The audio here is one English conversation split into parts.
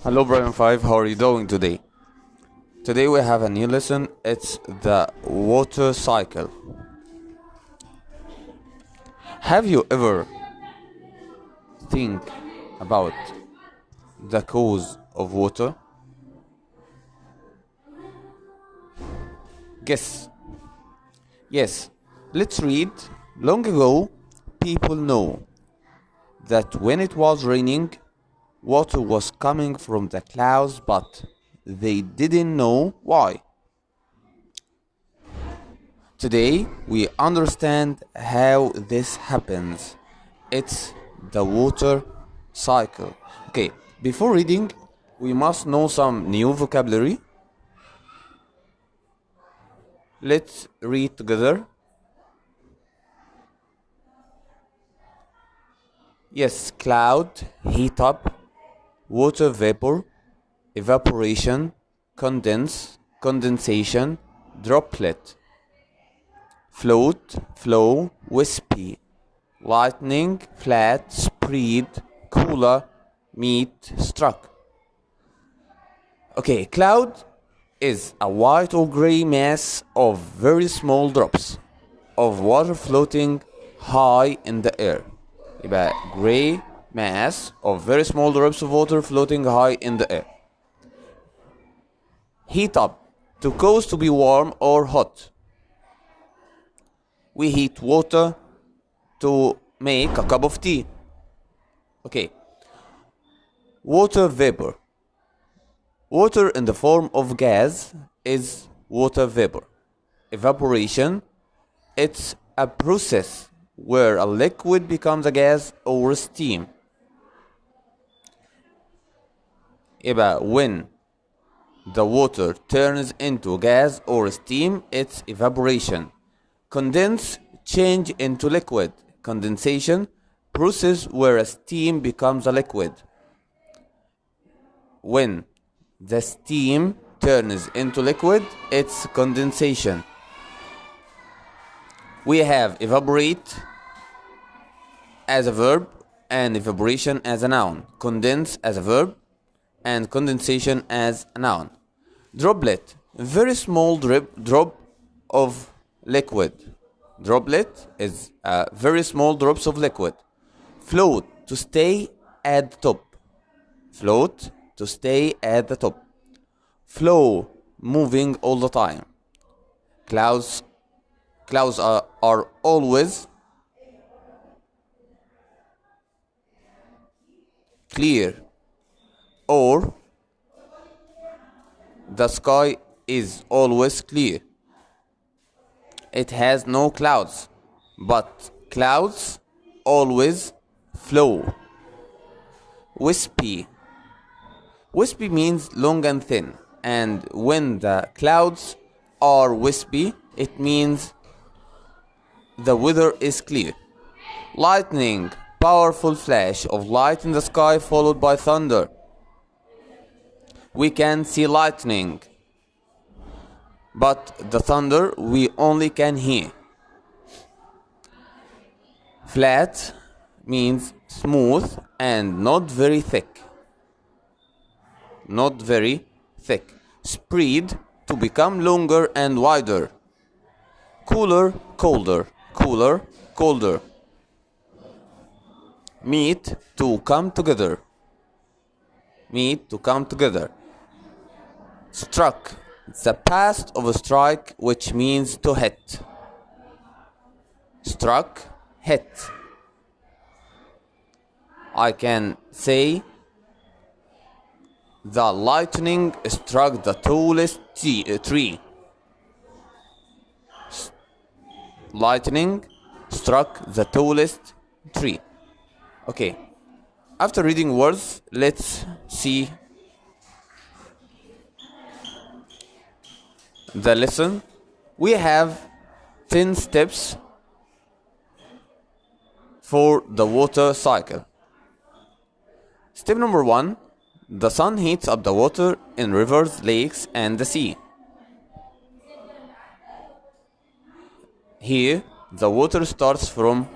Hello, Brian 5. How are you doing today? Today we have a new lesson. It's the water cycle. Have you ever think about the cause of water? Guess. Yes. Let's read. Long ago, people know that when it was raining, water was coming from the clouds, but they didn't know why. Today, we understand how this happens. It's the water cycle. Okay, before reading, we must know some new vocabulary. Let's read together. Yes, cloud, heat up, water vapor, evaporation, condensation, droplet, float, flow, wispy, lightning, flat, spread, cooler, meet, struck. Okay, cloud is a white or gray mass of very small drops of water floating high in the air. يبقى gray mass of very small drops of water floating high in the air. Heat up, to cause to be warm or hot. We heat water to make a cup of tea. Okay. Water vapor. Water in the form of gas is water vapor. Evaporation, it's a process where a liquid becomes a gas or steam. يبقى when the water turns into gas or steam, it's evaporation. Condense, change into liquid. Condensation, process where a steam becomes a liquid. When the steam turns into liquid, it's condensation. We have evaporate as a verb and evaporation as a noun. Condense as a verb and condensation as a noun. Droplet, very small drop of liquid. Droplet is very small drops of liquid. Float, to stay at the top. Float, to stay at the top. Flow, moving all the time. Clouds are always clear, or the sky is always clear. It has no clouds, but clouds always flow. Wispy. Wispy means long and thin, and when the clouds are wispy, it means the weather is clear. Lightning, powerful flash of light in the sky followed by thunder. We can see lightning, but the thunder we only can hear. Flat means smooth and not very thick. Not very thick. Spread, to become longer and wider. Cooler, colder. Cooler, colder. Meet, to come together. Meet, to come together. Struck, it's the past of a strike, which means to hit. Struck, hit. I can say the lightning struck the tallest tree. Lightning struck the tallest tree. Okay. After reading words, let's see the lesson. We have 10 steps for the water cycle. Step number 1. The sun heats up the water in rivers, lakes, and the sea. Here, the water starts from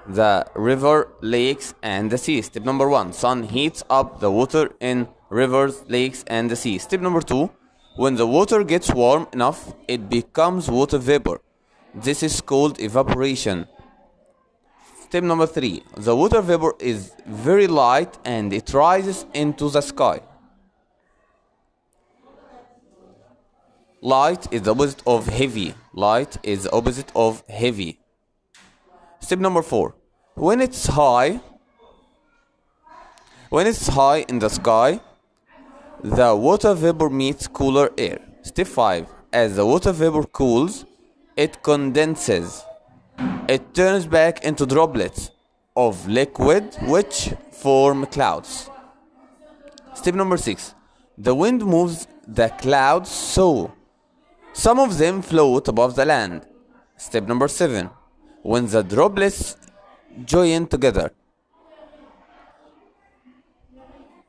the river, lakes, and the sea. Step number 1. Sun heats up the water in rivers, lakes, and the sea. Step number 2, when the water gets warm enough, it becomes water vapor. This is called evaporation. Step number 3, the water vapor is very light and it rises into the sky. Light is the opposite of heavy. Light is the opposite of heavy. Step number 4, when it's high in the sky, the water vapor meets cooler air. Step 5, as the water vapor cools, it condenses. It turns back into droplets of liquid which form clouds. Step number 6, the wind moves the clouds so some of them float above the land. Step number 7, when the droplets join together,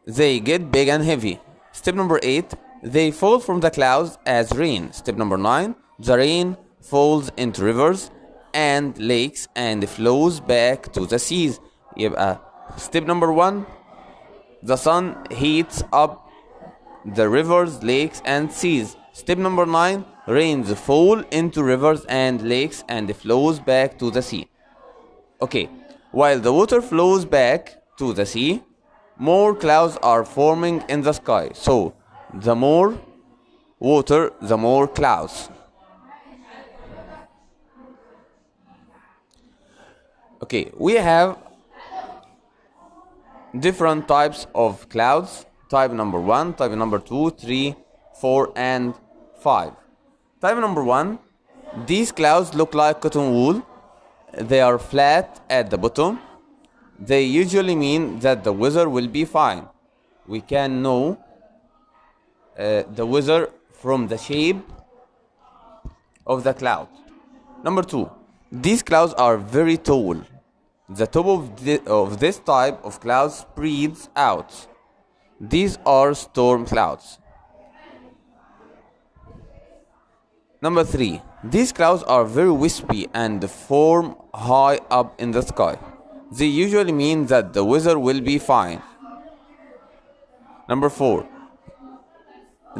they get big and heavy. Step number 8, they fall from the clouds as rain. Step number 9, the rain falls into rivers and lakes and flows back to the seas. Step number 1, the sun heats up the rivers, lakes, and seas. Step number 9, rains fall into rivers and lakes and flows back to the sea. Okay, while the water flows back to the sea, more clouds are forming in the sky. So, the more water, the more clouds. Okay, we have different types of clouds. Type number 1, type number 2, 3, 4, and 5. Type number 1, these clouds look like cotton wool. They are flat at the bottom. They usually mean that the weather will be fine. We can know the weather from the shape of the cloud. Number 2, these clouds are very tall. The top of this type of cloud spreads out. These are storm clouds. Number 3, these clouds are very wispy and form high up in the sky. They usually mean that the weather will be fine. Number 4,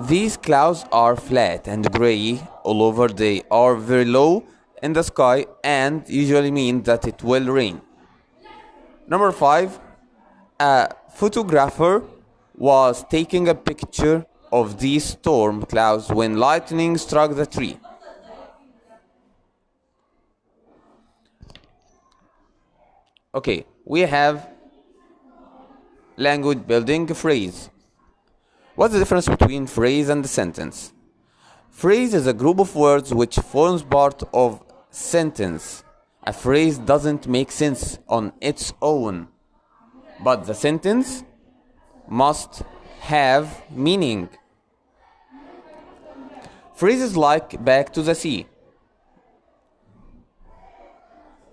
these clouds are flat and gray all over. They are very low in the sky and usually mean that it will rain. Number 5, a photographer was taking a picture of these storm clouds when lightning struck the tree. Okay, we have language building phrase. What's the difference between phrase and sentence? Phrase is a group of words which forms part of sentence. A phrase doesn't make sense on its own, but the sentence must have meaning. Phrases like back to the sea.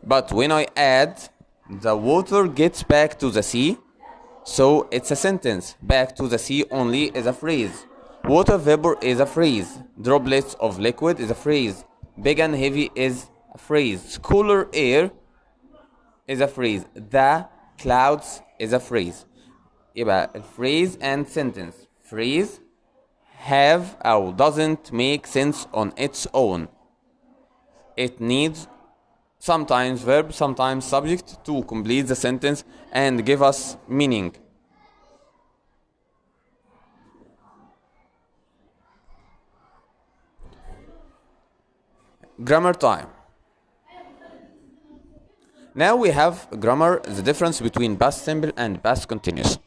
But when I add the water gets back to the sea, so it's a sentence. Back to the sea only is a phrase. Water vapor is a phrase. Droplets of liquid is a phrase. Big and heavy is a phrase. Cooler air is a phrase. The clouds is a phrase. يبقى phrase and sentence. Phrase have or doesn't make sense on its own. It needs sometimes verb, sometimes subject to complete the sentence and give us meaning. Grammar time. Now we have grammar, the difference between past simple and past continuous.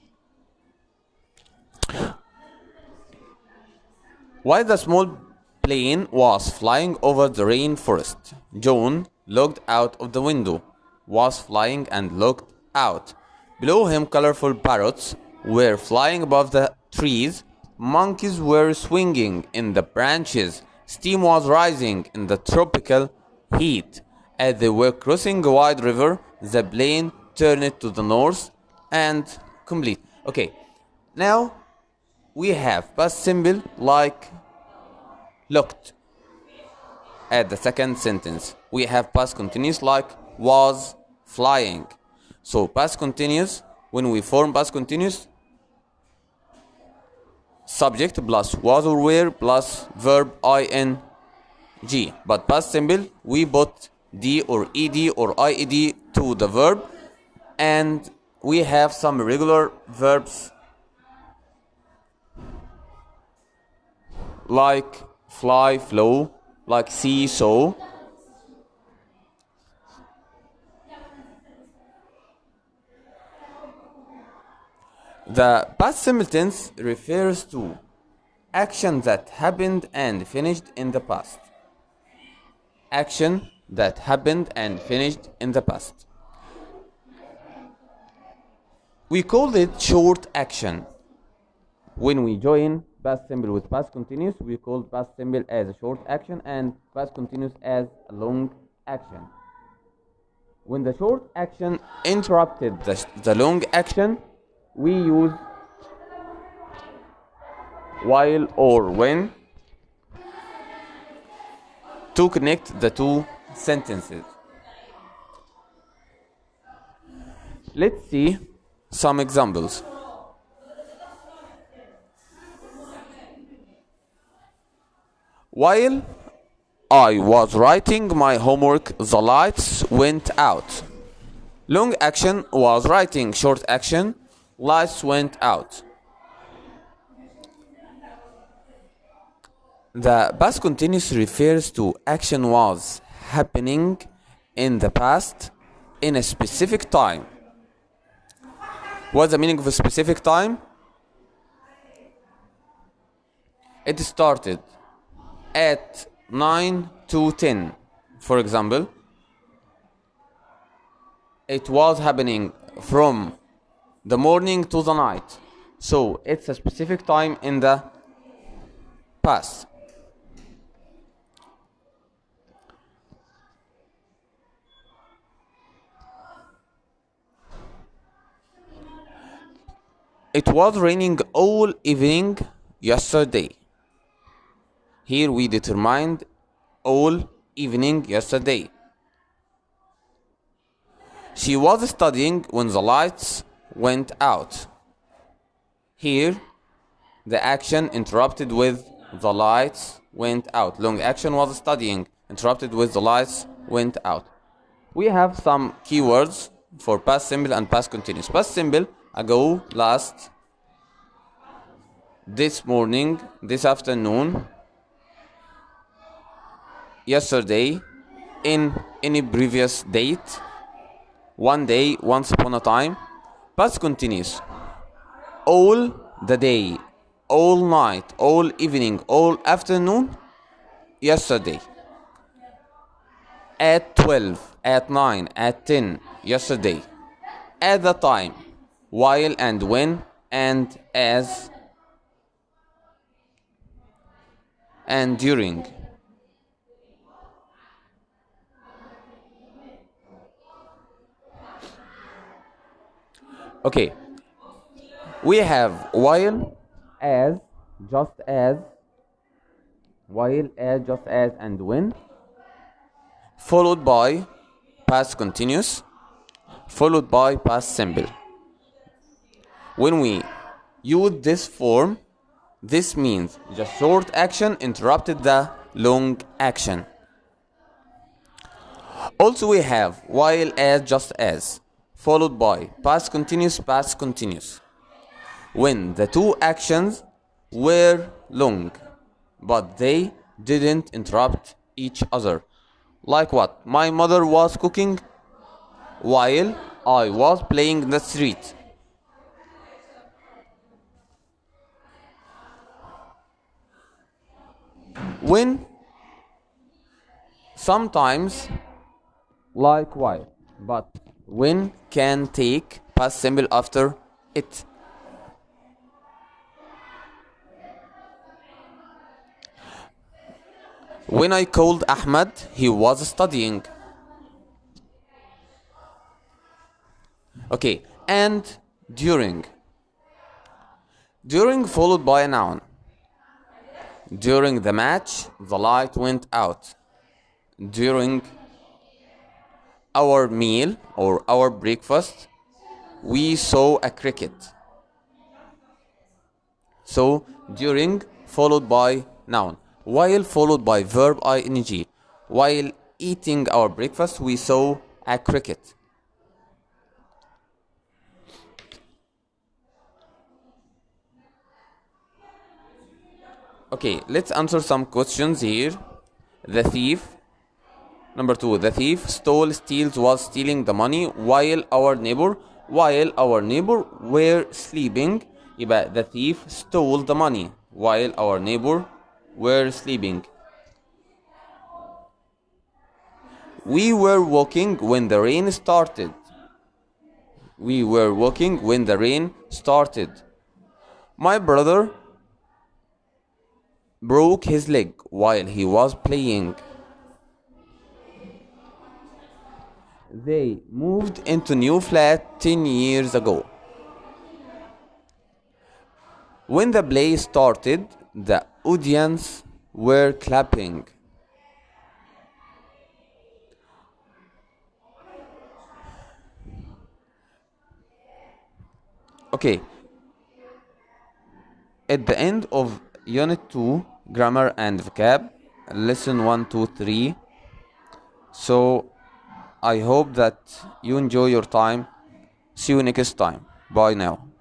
While the small plane was flying over the rainforest, John looked out of the window, was flying and looked out. Below him, colorful parrots were flying above the trees. Monkeys were swinging in the branches. Steam was rising in the tropical heat. As they were crossing a wide river, the plane turned to the north and complete. Okay, now we have past simple like looked at the second sentence. We have past continuous like was flying. So past continuous, when we form past continuous, subject plus was or were plus verb ing. But past simple, we put d or ed or ied to the verb, and we have some irregular verbs like fly, flow, like see, saw. The past simple tense refers to action that happened and finished in the past. Action that happened and finished in the past. We call it short action. When we join past simple with past continuous, we call past simple as a short action and past continuous as a long action. When the short action interrupted the long action, we use while or when to connect the two sentences. Let's see some examples. While I was writing my homework, the lights went out. Long action was writing, short action, lights went out. The past continuous refers to action was happening in the past in a specific time. What's the meaning of a specific time? It started at 9 to 10. For example, it was happening from the morning to the night. So it's a specific time in the past. It was raining all evening yesterday. Here we determined all evening yesterday. She was studying when the lights went out. Here, the action interrupted with the lights went out. Long action was studying, interrupted with the lights went out. We have some keywords for past simple and past continuous. Past simple, ago, last, this morning, this afternoon, yesterday, in any previous date, one day, once upon a time. Past continuous, all the day, all night, all evening, all afternoon, yesterday. At 12, at 9, at 10, yesterday. At the time, while and when, and as, and during. Okay, we have while, as, just as, while, as, just as, and when, followed by past continuous, followed by past simple. When we use this form, this means the short action interrupted the long action. Also we have while, as, just as, followed by past continuous, past continuous. When the two actions were long, but they didn't interrupt each other. Like what? My mother was cooking while I was playing in the street. When, sometimes, like while, but when can take past simple after it. When I called Ahmed, he was studying. Okay, and during. During followed by a noun. During the match, the light went out. During our meal or our breakfast, we saw a cricket. So during followed by noun. While followed by verb ing. While eating our breakfast, we saw a cricket. Okay, let's answer some questions here. The thief. Number 2, the thief was stealing the money while our neighbor were sleeping. يبقى the thief stole the money while our neighbor were sleeping. We were walking when the rain started. We were walking when the rain started. My brother broke his leg while he was playing. They moved into new flat 10 years ago. When the play started, the audience were clapping. Okay, at the end of Unit 2, Grammar and Vocab, Lesson 1, 2, 3. So, I hope that you enjoy your time. See you next time. Bye now.